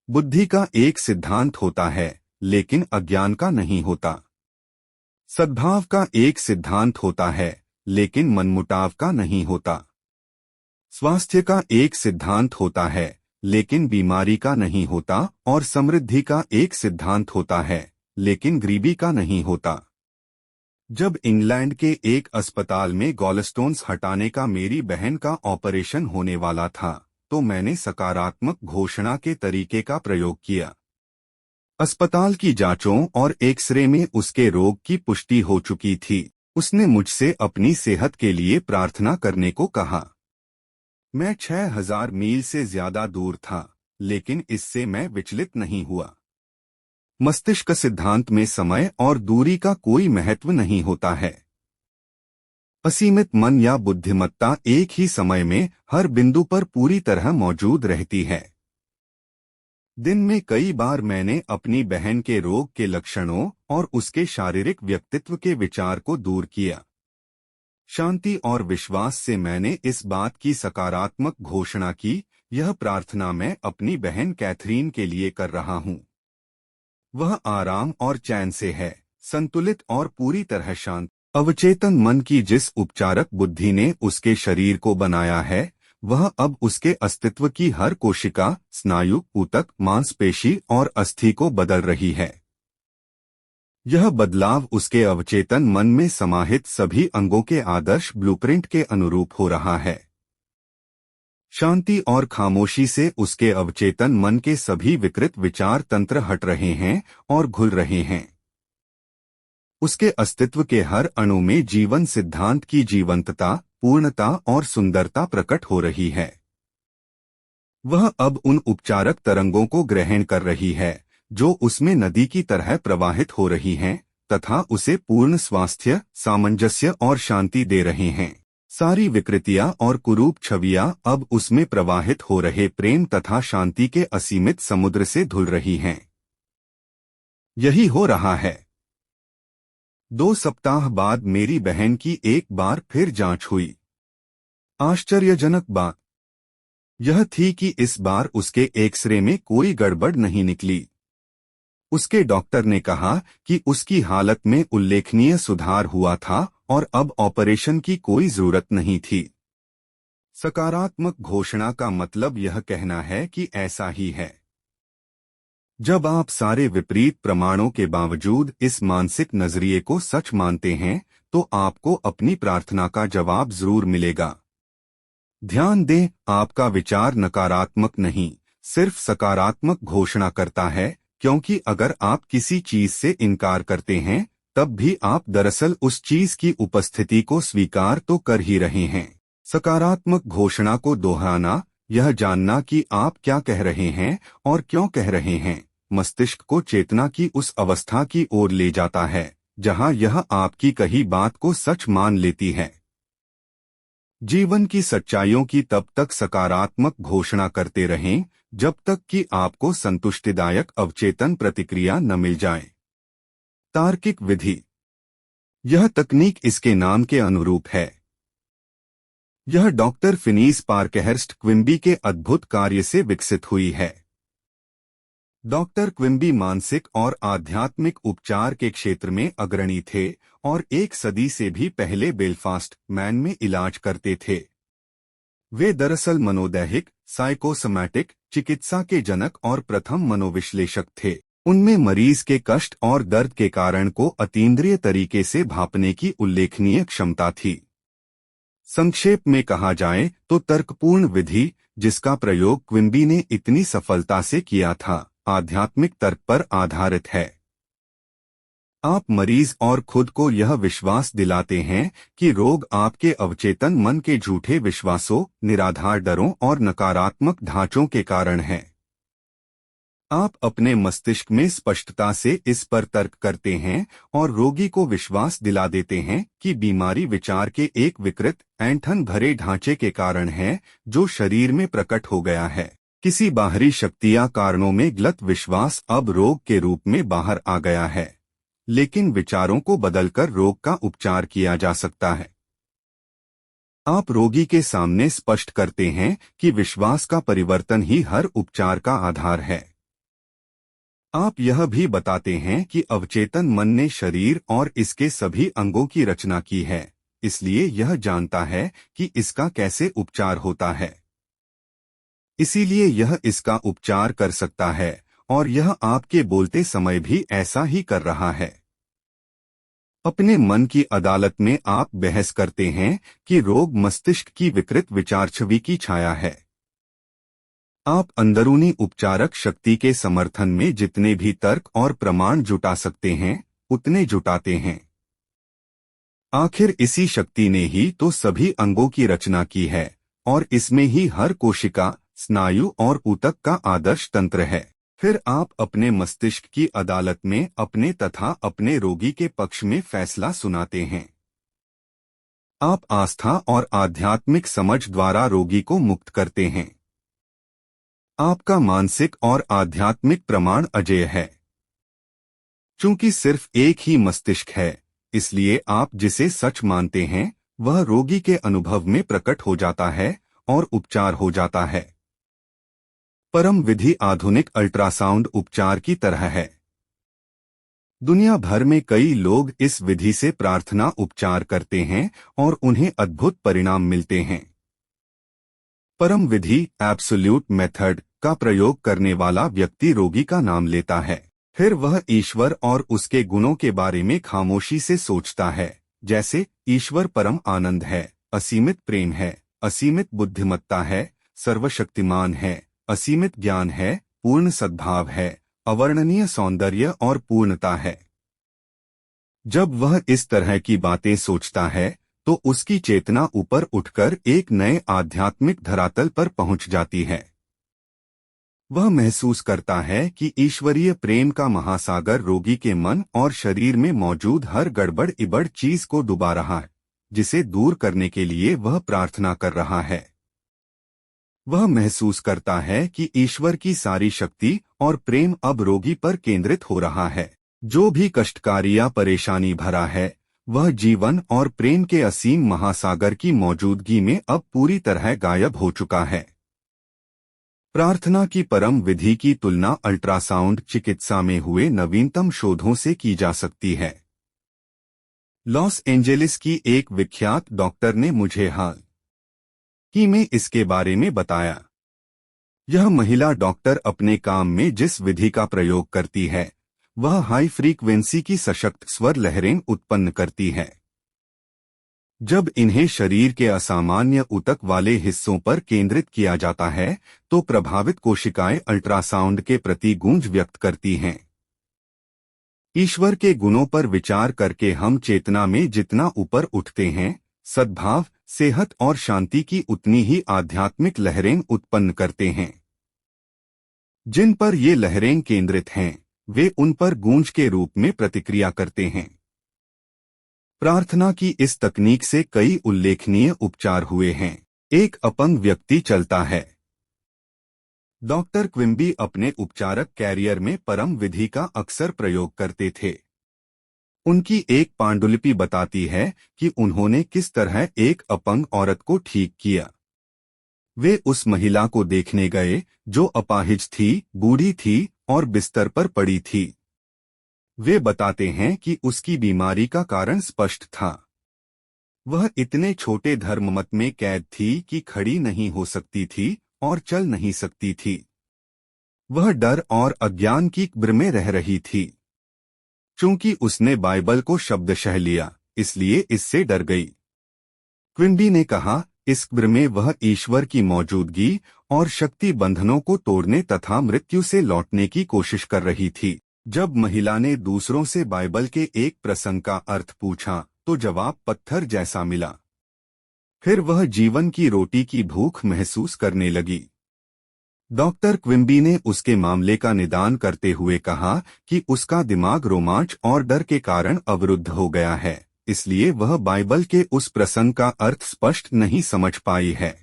बुद्धि का एक सिद्धांत होता है, लेकिन अज्ञान का नहीं होता। सद्भाव का एक सिद्धांत होता है, लेकिन मनमुटाव का नहीं होता। स्वास्थ्य का एक सिद्धांत होता है, लेकिन बीमारी का नहीं होता। और समृद्धि का एक सिद्धांत होता है, लेकिन गरीबी का नहीं होता। जब इंग्लैंड के एक अस्पताल में गॉलस्टोन्स हटाने का मेरी बहन का ऑपरेशन होने वाला था, तो मैंने सकारात्मक घोषणा के तरीके का प्रयोग किया। अस्पताल की जांचों और एक्सरे में उसके रोग की पुष्टि हो चुकी थी। उसने मुझसे अपनी सेहत के लिए प्रार्थना करने को कहा। मैं 6000 मील से ज्यादा दूर था, लेकिन इससे मैं विचलित नहीं हुआ। मस्तिष्क सिद्धांत में समय और दूरी का कोई महत्व नहीं होता है। असीमित मन या बुद्धिमत्ता एक ही समय में हर बिंदु पर पूरी तरह मौजूद रहती है। दिन में कई बार मैंने अपनी बहन के रोग के लक्षणों और उसके शारीरिक व्यक्तित्व के विचार को दूर किया। शांति और विश्वास से मैंने इस बात की सकारात्मक घोषणा की, यह प्रार्थना मैं अपनी बहन कैथरीन के लिए कर रहा हूँ। वह आराम और चैन से है, संतुलित और पूरी तरह शांत। अवचेतन मन की जिस उपचारक बुद्धि ने उसके शरीर को बनाया है, वह अब उसके अस्तित्व की हर कोशिका, स्नायु, ऊतक, मांसपेशी और अस्थि को बदल रही है। यह बदलाव उसके अवचेतन मन में समाहित सभी अंगों के आदर्श ब्लूप्रिंट के अनुरूप हो रहा है। शांति और खामोशी से उसके अवचेतन मन के सभी विकृत विचार तंत्र हट रहे हैं और घुल रहे हैं। उसके अस्तित्व के हर अणु में जीवन सिद्धांत की जीवंतता, पूर्णता और सुंदरता प्रकट हो रही है। वह अब उन उपचारक तरंगों को ग्रहण कर रही है जो उसमें नदी की तरह प्रवाहित हो रही हैं, तथा उसे पूर्ण स्वास्थ्य, सामंजस्य और शांति दे रहे हैं। सारी विकृतियां और कुरूप छवियां अब उसमें प्रवाहित हो रहे प्रेम तथा शांति के असीमित समुद्र से धुल रही हैं। यही हो रहा है। 2 सप्ताह बाद मेरी बहन की एक बार फिर जांच हुई। आश्चर्यजनक बात यह थी कि इस बार उसके एक्सरे में कोई गड़बड़ नहीं निकली। उसके डॉक्टर ने कहा कि उसकी हालत में उल्लेखनीय सुधार हुआ था और अब ऑपरेशन की कोई जरूरत नहीं थी। सकारात्मक घोषणा का मतलब यह कहना है कि ऐसा ही है। जब आप सारे विपरीत प्रमाणों के बावजूद इस मानसिक नजरिए को सच मानते हैं, तो आपको अपनी प्रार्थना का जवाब जरूर मिलेगा। ध्यान दें, आपका विचार नकारात्मक नहीं, सिर्फ सकारात्मक घोषणा करता है, क्योंकि अगर आप किसी चीज से इनकार करते हैं, तब भी आप दरअसल उस चीज की उपस्थिति को स्वीकार तो कर ही रहे हैं। सकारात्मक घोषणा को दोहराना, यह जानना कि आप क्या कह रहे हैं और क्यों कह रहे हैं, मस्तिष्क को चेतना की उस अवस्था की ओर ले जाता है जहां यह आपकी कही बात को सच मान लेती है। जीवन की सच्चाइयों की तब तक सकारात्मक घोषणा करते रहें जब तक कि आपको संतुष्टिदायक अवचेतन प्रतिक्रिया न मिल जाए। तार्किक विधि, यह तकनीक इसके नाम के अनुरूप है। यह डॉक्टर फिनीस पार्कहर्स्ट क्विम्बी के अद्भुत कार्य से विकसित हुई है। डॉक्टर क्विम्बी मानसिक और आध्यात्मिक उपचार के क्षेत्र में अग्रणी थे और 1 सदी से भी पहले बेलफास्ट, मैन में इलाज करते थे। वे दरअसल मनोदैहिक, साइकोसोमैटिक चिकित्सा के जनक और प्रथम मनोविश्लेषक थे। उनमें मरीज के कष्ट और दर्द के कारण को अतीन्द्रिय तरीके से भांपने की उल्लेखनीय क्षमता थी। संक्षेप में कहा जाए तो तर्कपूर्ण विधि, जिसका प्रयोग क्विम्बी ने इतनी सफलता से किया था, आध्यात्मिक तर्क पर आधारित है। आप मरीज और खुद को यह विश्वास दिलाते हैं कि रोग आपके अवचेतन मन के झूठे विश्वासों, निराधार डरों और नकारात्मक ढांचों के कारण है। आप अपने मस्तिष्क में स्पष्टता से इस पर तर्क करते हैं और रोगी को विश्वास दिला देते हैं कि बीमारी विचार के एक विकृत, ऐंठन भरे ढांचे के कारण है जो शरीर में प्रकट हो गया है। किसी बाहरी शक्ति या कारणों में गलत विश्वास अब रोग के रूप में बाहर आ गया है, लेकिन विचारों को बदलकर रोग का उपचार किया जा सकता है। आप रोगी के सामने स्पष्ट करते हैं कि विश्वास का परिवर्तन ही हर उपचार का आधार है। आप यह भी बताते हैं कि अवचेतन मन ने शरीर और इसके सभी अंगों की रचना की है, इसलिए यह जानता है कि इसका कैसे उपचार होता है। इसीलिए यह इसका उपचार कर सकता है और यह आपके बोलते समय भी ऐसा ही कर रहा है। अपने मन की अदालत में आप बहस करते हैं कि रोग मस्तिष्क की विकृत विचार छवि की छाया है। आप अंदरूनी उपचारक शक्ति के समर्थन में जितने भी तर्क और प्रमाण जुटा सकते हैं, उतने जुटाते हैं। आखिर इसी शक्ति ने ही तो सभी अंगों की रचना की है और इसमें ही हर कोशिका, स्नायु और ऊतक का आदर्श तंत्र है। फिर आप अपने मस्तिष्क की अदालत में अपने तथा अपने रोगी के पक्ष में फैसला सुनाते हैं। आप आस्था और आध्यात्मिक समझ द्वारा रोगी को मुक्त करते हैं। आपका मानसिक और आध्यात्मिक प्रमाण अजेय है। चूंकि सिर्फ एक ही मस्तिष्क है, इसलिए आप जिसे सच मानते हैं वह रोगी के अनुभव में प्रकट हो जाता है और उपचार हो जाता है। परम विधि आधुनिक अल्ट्रासाउंड उपचार की तरह है। दुनिया भर में कई लोग इस विधि से प्रार्थना उपचार करते हैं और उन्हें अद्भुत परिणाम मिलते हैं। परम विधि एब्सोल्यूट मेथड का प्रयोग करने वाला व्यक्ति रोगी का नाम लेता है, फिर वह ईश्वर और उसके गुणों के बारे में खामोशी से सोचता है, जैसे ईश्वर परम आनंद है, असीमित प्रेम है, असीमित बुद्धिमत्ता है, सर्वशक्तिमान है, असीमित ज्ञान है, पूर्ण सद्भाव है, अवर्णनीय सौंदर्य और पूर्णता है। जब वह इस तरह की बातें सोचता है तो उसकी चेतना ऊपर उठकर एक नए आध्यात्मिक धरातल पर पहुंच जाती है। वह महसूस करता है कि ईश्वरीय प्रेम का महासागर रोगी के मन और शरीर में मौजूद हर गड़बड़ इबड़ चीज को डुबा रहा है, जिसे दूर करने के लिए वह प्रार्थना कर रहा है। वह महसूस करता है कि ईश्वर की सारी शक्ति और प्रेम अब रोगी पर केंद्रित हो रहा है। जो भी कष्टकारी या परेशानी भरा है, वह जीवन और प्रेम के असीम महासागर की मौजूदगी में अब पूरी तरह गायब हो चुका है। प्रार्थना की परम विधि की तुलना अल्ट्रासाउंड चिकित्सा में हुए नवीनतम शोधों से की जा सकती है। लॉस एंजेलिस की एक विख्यात डॉक्टर ने मुझे हाल ही में इसके बारे में बताया। यह महिला डॉक्टर अपने काम में जिस विधि का प्रयोग करती है, वह हाई फ्रीक्वेंसी की सशक्त स्वर लहरें उत्पन्न करती है। जब इन्हें शरीर के असामान्य ऊतक वाले हिस्सों पर केंद्रित किया जाता है तो प्रभावित कोशिकाएं अल्ट्रासाउंड के प्रति गूंज व्यक्त करती हैं। ईश्वर के गुणों पर विचार करके हम चेतना में जितना ऊपर उठते हैं, सद्भाव, सेहत और शांति की उतनी ही आध्यात्मिक लहरें उत्पन्न करते हैं। जिन पर ये लहरें केंद्रित हैं, वे उन पर गूंज के रूप में प्रतिक्रिया करते हैं। प्रार्थना की इस तकनीक से कई उल्लेखनीय उपचार हुए हैं। एक अपंग व्यक्ति चलता है। डॉक्टर क्विम्बी अपने उपचारक कैरियर में परम विधि का अक्सर प्रयोग करते थे। उनकी एक पांडुलिपि बताती है कि उन्होंने किस तरह एक अपंग औरत को ठीक किया। वे उस महिला को देखने गए जो अपाहिज थी, बूढ़ी थी और बिस्तर पर पड़ी थी। वे बताते हैं कि उसकी बीमारी का कारण स्पष्ट था। वह इतने छोटे धर्ममत में कैद थी कि खड़ी नहीं हो सकती थी और चल नहीं सकती थी। वह डर और अज्ञान की कब्र में रह रही थी। चूंकि उसने बाइबल को शब्दशः लिया, इसलिए इससे डर गई। क्विम्बी ने कहा, इस कब्र में वह ईश्वर की मौजूदगी और शक्ति बंधनों को तोड़ने तथा मृत्यु से लौटने की कोशिश कर रही थी। जब महिला ने दूसरों से बाइबल के एक प्रसंग का अर्थ पूछा तो जवाब पत्थर जैसा मिला। फिर वह जीवन की रोटी की भूख महसूस करने लगी। डॉक्टर क्विम्बी ने उसके मामले का निदान करते हुए कहा कि उसका दिमाग रोमांच और डर के कारण अवरुद्ध हो गया है, इसलिए वह बाइबल के उस प्रसंग का अर्थ स्पष्ट नहीं समझ पाई है।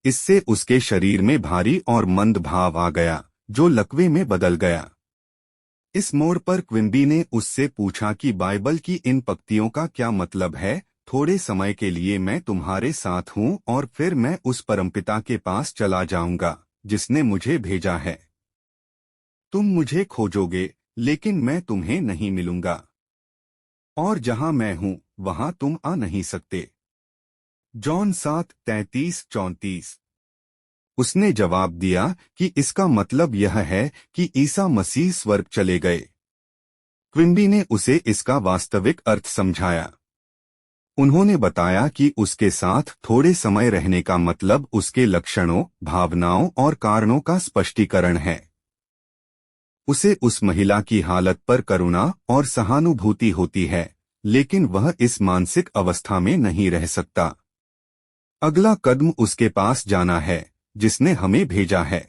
इससे उसके शरीर में भारी और मंद भाव आ गया, जो लकवे में बदल गया। इस मोड़ पर क्विम्बी ने उससे पूछा कि बाइबल की इन पंक्तियों का क्या मतलब है। थोड़े समय के लिए मैं तुम्हारे साथ हूँ और फिर मैं उस परमपिता के पास चला जाऊंगा जिसने मुझे भेजा है। तुम मुझे खोजोगे, लेकिन मैं तुम्हें नहीं मिलूंगा, और जहां मैं हूं वहां तुम आ नहीं सकते। जॉन 7:33-34। उसने जवाब दिया कि इसका मतलब यह है कि ईसा मसीह स्वर्ग चले गए। क्विम्बी ने उसे इसका वास्तविक अर्थ समझाया। उन्होंने बताया कि उसके साथ थोड़े समय रहने का मतलब उसके लक्षणों, भावनाओं और कारणों का स्पष्टीकरण है। उसे उस महिला की हालत पर करुणा और सहानुभूति होती है, लेकिन वह इस मानसिक अवस्था में नहीं रह सकता। अगला कदम उसके पास जाना है जिसने हमें भेजा है।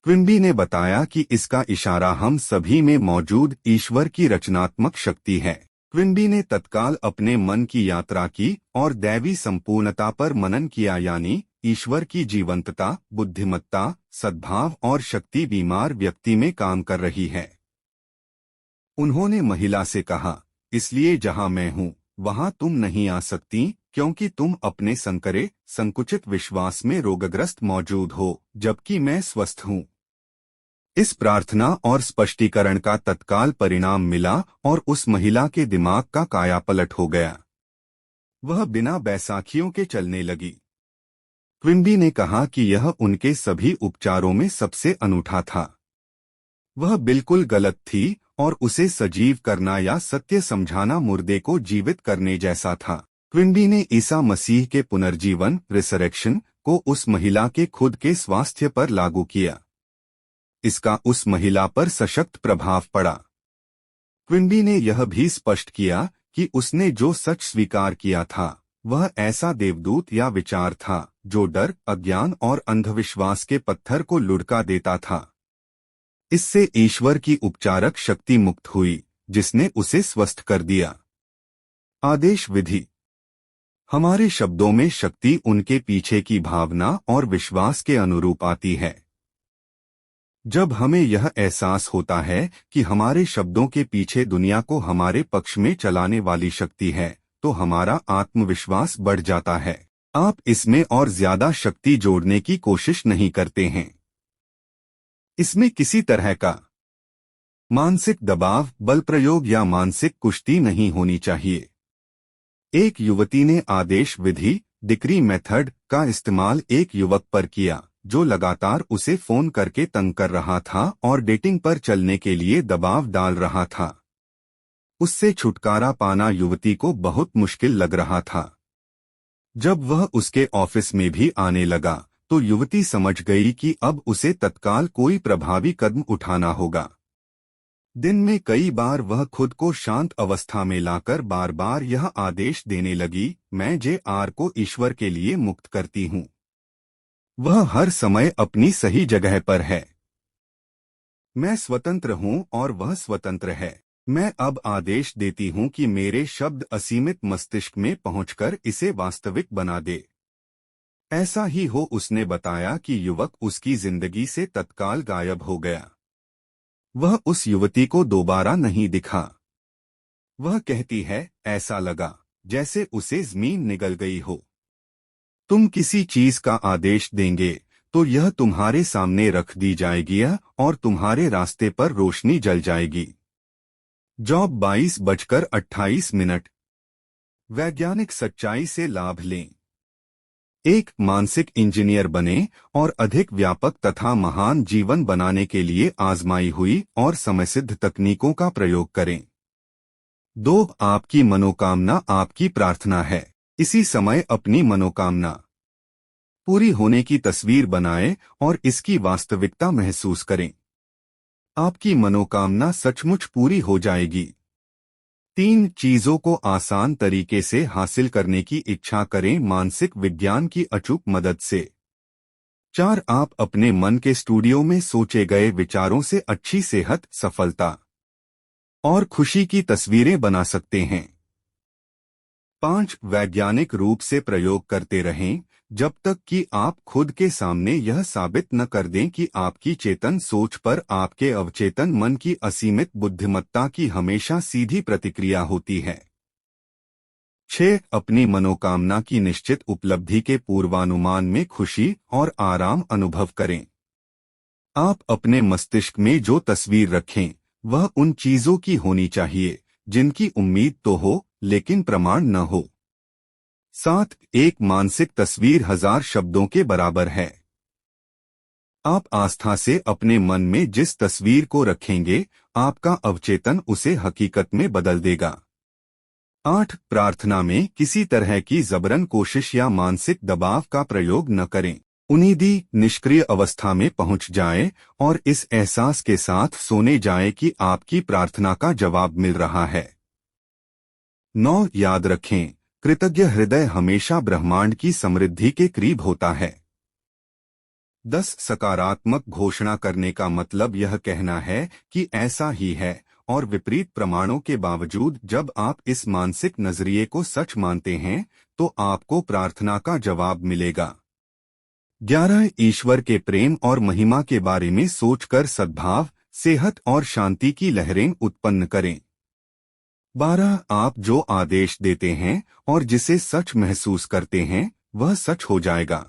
क्विम्बी ने बताया कि इसका इशारा हम सभी में मौजूद ईश्वर की रचनात्मक शक्ति है। क्विम्बी ने तत्काल अपने मन की यात्रा की और दैवी संपूर्णता पर मनन किया, यानी ईश्वर की जीवंतता, बुद्धिमत्ता, सद्भाव और शक्ति बीमार व्यक्ति में काम कर रही है। उन्होंने महिला से कहा, इसलिए जहां मैं हूं वहां तुम नहीं आ सकती, क्योंकि तुम अपने संकरे संकुचित विश्वास में रोगग्रस्त मौजूद हो, जबकि मैं स्वस्थ हूँ। इस प्रार्थना और स्पष्टीकरण का तत्काल परिणाम मिला और उस महिला के दिमाग का कायापलट हो गया। वह बिना बैसाखियों के चलने लगी। क्विम्बी ने कहा कि यह उनके सभी उपचारों में सबसे अनूठा था। वह बिल्कुल गलत थी और उसे सजीव करना या सत्य समझाना मुर्दे को जीवित करने जैसा था। क्विम्बी ने ईसा मसीह के पुनर्जीवन रिसरेक्शन को उस महिला के खुद के स्वास्थ्य पर लागू किया। इसका उस महिला पर सशक्त प्रभाव पड़ा। क्विम्बी ने यह भी स्पष्ट किया कि उसने जो सच स्वीकार किया था वह ऐसा देवदूत या विचार था जो डर, अज्ञान और अंधविश्वास के पत्थर को लुढ़का देता था। इससे ईश्वर की उपचारक शक्ति मुक्त हुई, जिसने उसे स्वस्थ कर दिया। आदेश विधि। हमारे शब्दों में शक्ति उनके पीछे की भावना और विश्वास के अनुरूप आती है। जब हमें यह एहसास होता है कि हमारे शब्दों के पीछे दुनिया को हमारे पक्ष में चलाने वाली शक्ति है, तो हमारा आत्मविश्वास बढ़ जाता है। आप इसमें और ज्यादा शक्ति जोड़ने की कोशिश नहीं करते हैं। इसमें किसी तरह का मानसिक दबाव, बल प्रयोग या मानसिक कुश्ती नहीं होनी चाहिए। एक युवती ने आदेश विधि डिक्री मेथड का इस्तेमाल एक युवक पर किया जो लगातार उसे फोन करके तंग कर रहा था और डेटिंग पर चलने के लिए दबाव डाल रहा था। उससे छुटकारा पाना युवती को बहुत मुश्किल लग रहा था। जब वह उसके ऑफिस में भी आने लगा तो युवती समझ गई कि अब उसे तत्काल कोई प्रभावी कदम उठाना होगा। दिन में कई बार वह खुद को शांत अवस्था में लाकर बार बार यह आदेश देने लगी, मैं जे.आर. को ईश्वर के लिए मुक्त करती हूँ। वह हर समय अपनी सही जगह पर है। मैं स्वतंत्र हूँ और वह स्वतंत्र है। मैं अब आदेश देती हूँ कि मेरे शब्द असीमित मस्तिष्क में पहुंचकर इसे वास्तविक बना दे। ऐसा ही हो। उसने बताया कि युवक उसकी जिंदगी से तत्काल गायब हो गया। वह उस युवती को दोबारा नहीं दिखा। वह कहती है, ऐसा लगा जैसे उसे जमीन निगल गई हो। तुम किसी चीज का आदेश देंगे तो यह तुम्हारे सामने रख दी जाएगी और तुम्हारे रास्ते पर रोशनी जल जाएगी। जॉब 22:28। वैज्ञानिक सच्चाई से लाभ लें। एक मानसिक इंजीनियर बने और अधिक व्यापक तथा महान जीवन बनाने के लिए आजमाई हुई और समयसिद्ध तकनीकों का प्रयोग करें। 2. आपकी मनोकामना आपकी प्रार्थना है। इसी समय अपनी मनोकामना पूरी होने की तस्वीर बनाएं और इसकी वास्तविकता महसूस करें। आपकी मनोकामना सचमुच पूरी हो जाएगी। 3 चीजों को आसान तरीके से हासिल करने की इच्छा करें मानसिक विज्ञान की अचूक मदद से। 4. आप अपने मन के स्टूडियो में सोचे गए विचारों से अच्छी सेहत, सफलता और खुशी की तस्वीरें बना सकते हैं। 5. वैज्ञानिक रूप से प्रयोग करते रहें जब तक कि आप खुद के सामने यह साबित न कर दें कि आपकी चेतन सोच पर आपके अवचेतन मन की असीमित बुद्धिमत्ता की हमेशा सीधी प्रतिक्रिया होती है। 6. अपनी मनोकामना की निश्चित उपलब्धि के पूर्वानुमान में खुशी और आराम अनुभव करें। आप अपने मस्तिष्क में जो तस्वीर रखें वह उन चीजों की होनी चाहिए जिनकी उम्मीद तो हो लेकिन प्रमाण न हो। 7. एक मानसिक तस्वीर 1000 शब्दों के बराबर है। आप आस्था से अपने मन में जिस तस्वीर को रखेंगे आपका अवचेतन उसे हकीकत में बदल देगा। 8. प्रार्थना में किसी तरह की जबरन कोशिश या मानसिक दबाव का प्रयोग न करें। उन्नीदी निष्क्रिय अवस्था में पहुंच जाएं और इस एहसास के साथ सोने जाएं कि आपकी प्रार्थना का जवाब मिल रहा है। 9. याद रखें, कृतज्ञ हृदय हमेशा ब्रह्मांड की समृद्धि के करीब होता है। 10. सकारात्मक घोषणा करने का मतलब यह कहना है कि ऐसा ही है और विपरीत प्रमाणों के बावजूद जब आप इस मानसिक नजरिए को सच मानते हैं तो आपको प्रार्थना का जवाब मिलेगा। 11. ईश्वर के प्रेम और महिमा के बारे में सोचकर सद्भाव, सेहत और शांति की लहरें उत्पन्न करें। 12 आप जो आदेश देते हैं और जिसे सच महसूस करते हैं वह सच हो जाएगा।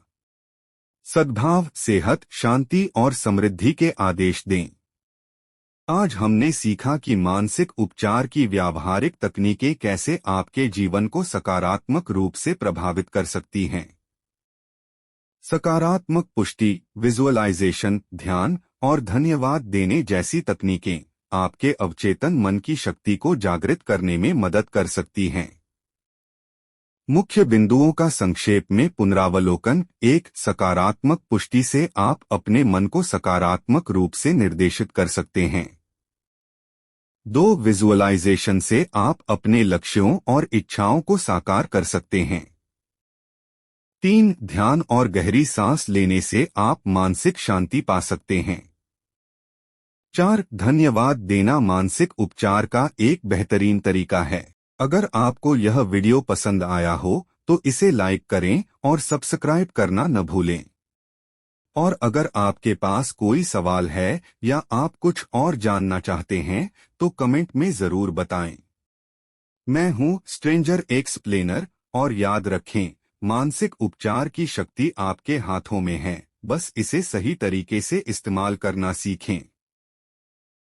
सद्भाव, सेहत, शांति और समृद्धि के आदेश दें। आज हमने सीखा कि मानसिक उपचार की व्यावहारिक तकनीकें कैसे आपके जीवन को सकारात्मक रूप से प्रभावित कर सकती हैं। सकारात्मक पुष्टि, विजुअलाइजेशन, ध्यान और धन्यवाद देने जैसी तकनीकें आपके अवचेतन मन की शक्ति को जागृत करने में मदद कर सकती हैं। मुख्य बिंदुओं का संक्षेप में पुनरावलोकन। 1 सकारात्मक पुष्टि से आप अपने मन को सकारात्मक रूप से निर्देशित कर सकते हैं। 2 विजुअलाइजेशन से आप अपने लक्ष्यों और इच्छाओं को साकार कर सकते हैं। 3 ध्यान और गहरी सांस लेने से आप मानसिक शांति पा सकते हैं। 4 धन्यवाद देना मानसिक उपचार का एक बेहतरीन तरीका है। अगर आपको यह वीडियो पसंद आया हो तो इसे लाइक करें और सब्सक्राइब करना न भूलें। और अगर आपके पास कोई सवाल है या आप कुछ और जानना चाहते हैं तो कमेंट में जरूर बताएं। मैं हूं स्ट्रेंजर एक्सप्लेनर और याद रखें, मानसिक उपचार की शक्ति आपके हाथों में है, बस इसे सही तरीके से इस्तेमाल करना सीखें।